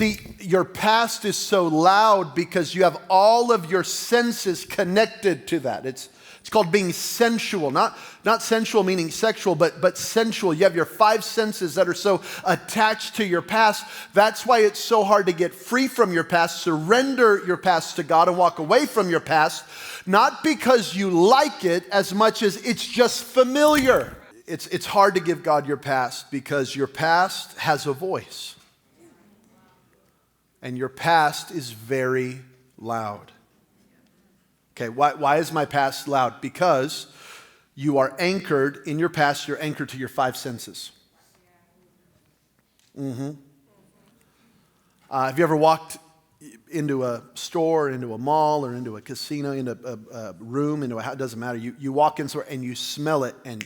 See, your past is so loud because you have all of your senses connected to that. It's called being sensual, not sensual meaning sexual, but sensual. You have your five senses that are so attached to your past. That's why it's so hard to get free from your past, surrender your past to God and walk away from your past, not because you like it as much as it's just familiar. It's hard to give God your past because your past has a voice. And your past is very loud. Okay, why is my past loud? Because you are anchored in your past, you're anchored to your five senses. Have you ever walked into a store, into a mall, or into a casino, into a room, into a house? It doesn't matter. You walk in somewhere and you smell it and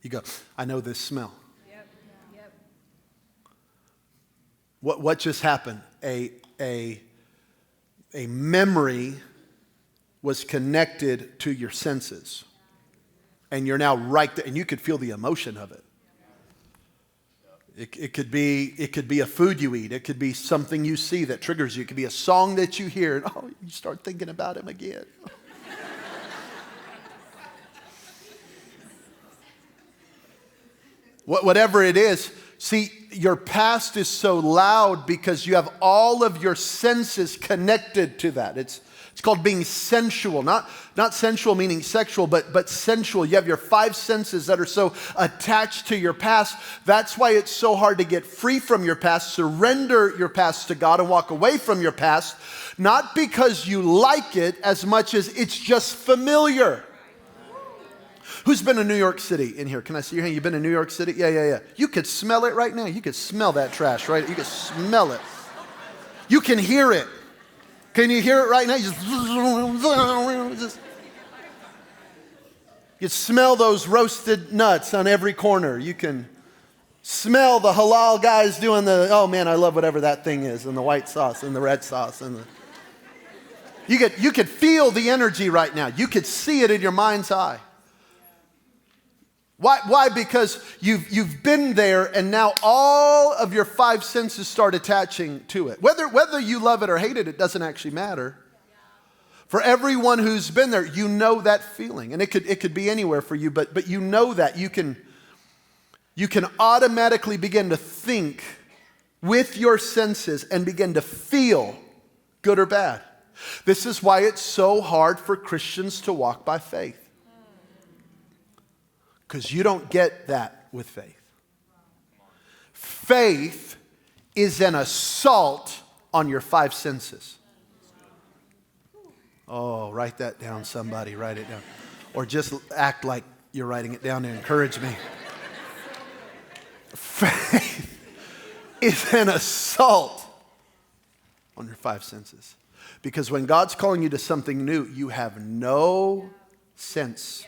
you go, I know this smell. Yep. What just happened? A memory was connected to your senses. And you're now right there, and you could feel the emotion of it. It could be a food you eat. It could be something you see that triggers you. It could be a song that you hear, and you start thinking about him again. Whatever it is, see, your past is so loud because you have all of your senses connected to that. It's called being sensual, not sensual meaning sexual, but sensual. You have your five senses that are so attached to your past. That's why it's so hard to get free from your past, surrender your past to God and walk away from your past, not because you like it as much as it's just familiar. Who's been to New York City in here? Can I see your hand? You've been to New York City? Yeah. You could smell it right now. You could smell that trash, right? You could smell it. You can hear it. Can you hear it right now? You smell those roasted nuts on every corner. You can smell the halal guys doing oh man, I love whatever that thing is, and the white sauce and the red sauce. You could feel the energy right now. You could see it in your mind's eye. Why? Because you've been there, and now all of your five senses start attaching to it. Whether you love it or hate it, it doesn't actually matter. For everyone who's been there, you know that feeling. And it could be anywhere for you, but you know that. You can automatically begin to think with your senses and begin to feel good or bad. This is why it's so hard for Christians to walk by faith. Because you don't get that with faith. Faith is an assault on your five senses. Oh, write that down, somebody. Write it down. Or just act like you're writing it down to encourage me. Faith is an assault on your five senses. Because when God's calling you to something new, you have no sense.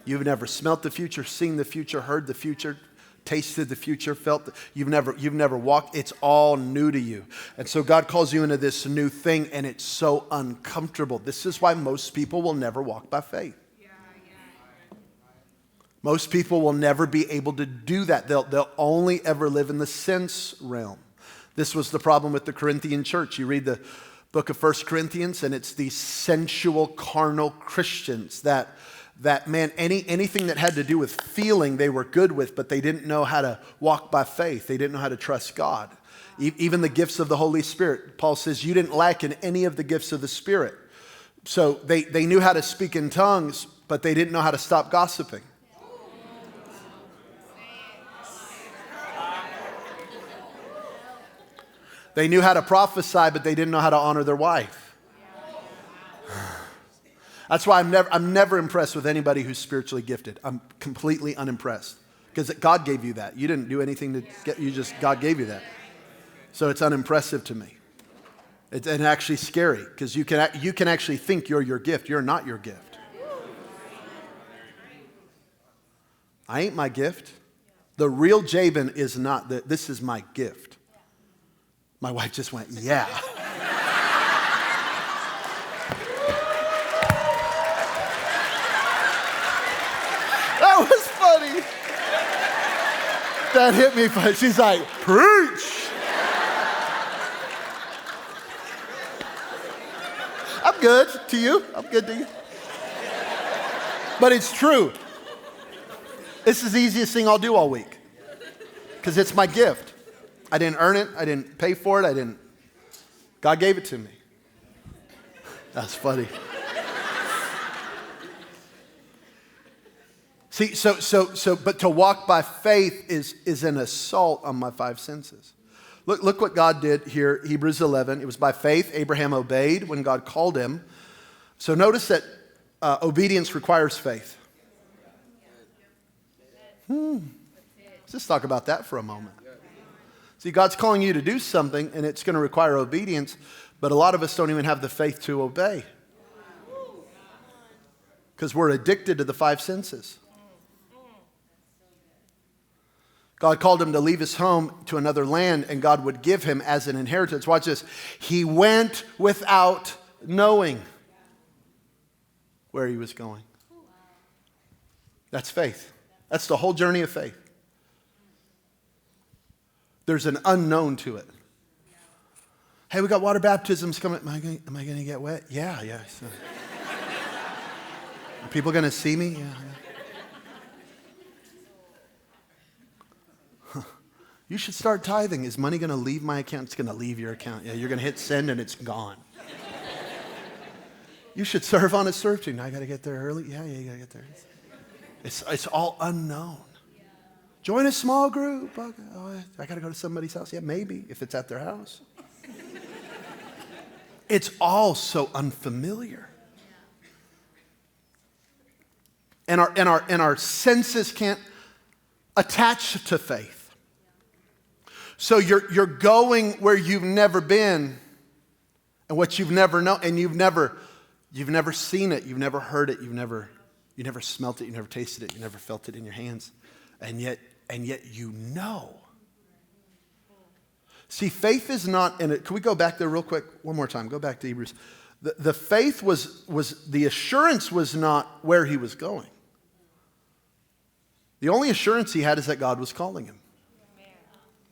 You've never smelt the future, seen the future, heard the future, tasted the future, felt you've never walked. It's all new to you. And so God calls you into this new thing, and it's so uncomfortable. This is why most people will never walk by faith. Most people will never be able to do that. They'll only ever live in the sense realm. This was the problem with the Corinthian church. You read the book of 1 Corinthians, and it's these sensual, carnal Christians that man, anything that had to do with feeling they were good with, but they didn't know how to walk by faith. They didn't know how to trust God. Even the gifts of the Holy Spirit. Paul says you didn't lack in any of the gifts of the Spirit. So they knew how to speak in tongues, but they didn't know how to stop gossiping. They knew how to prophesy, but they didn't know how to honor their wife. That's why I'm never impressed with anybody who's spiritually gifted. I'm completely unimpressed. Because God gave you that. You didn't do anything to get God gave you that. So it's unimpressive to me. It's actually scary because you can actually think you're your gift. You're not your gift. I ain't my gift. The real Jabin is not this is my gift. My wife just went, yeah. That was funny. That hit me funny. She's like, preach. I'm good to you. I'm good to you. But it's true. This is the easiest thing I'll do all week because it's my gift. I didn't earn it. I didn't pay for it. God gave it to me. That's funny. See, but to walk by faith is an assault on my five senses. Look what God did here, Hebrews 11. It was by faith Abraham obeyed when God called him. So notice that obedience requires faith. Let's just talk about that for a moment. See, God's calling you to do something, and it's going to require obedience, but a lot of us don't even have the faith to obey because we're addicted to the five senses. God called him to leave his home to another land, and God would give him as an inheritance. Watch this. He went without knowing where he was going. That's faith. That's the whole journey of faith. There's an unknown to it. Hey, we got water baptisms coming. Am I going to get wet? Yeah. So. Are people going to see me? Yeah. You should start tithing. Is money going to leave my account? It's going to leave your account. Yeah, you're going to hit send and it's gone. You should serve on a serve team. I got to get there early. Yeah, you got to get there. It's all unknown. Join a small group. Oh, I got to go to somebody's house. Yeah, maybe if it's at their house. It's all so unfamiliar. And our senses can't attach to faith. So you're going where you've never been and what you've never known, and you've never seen it, you've never heard it, you never smelt it, you never tasted it, you never felt it in your hands. And yet you know. See, faith is not in it. Can we go back there real quick? One more time. Go back to Hebrews. The faith was the assurance was not where he was going. The only assurance he had is that God was calling him.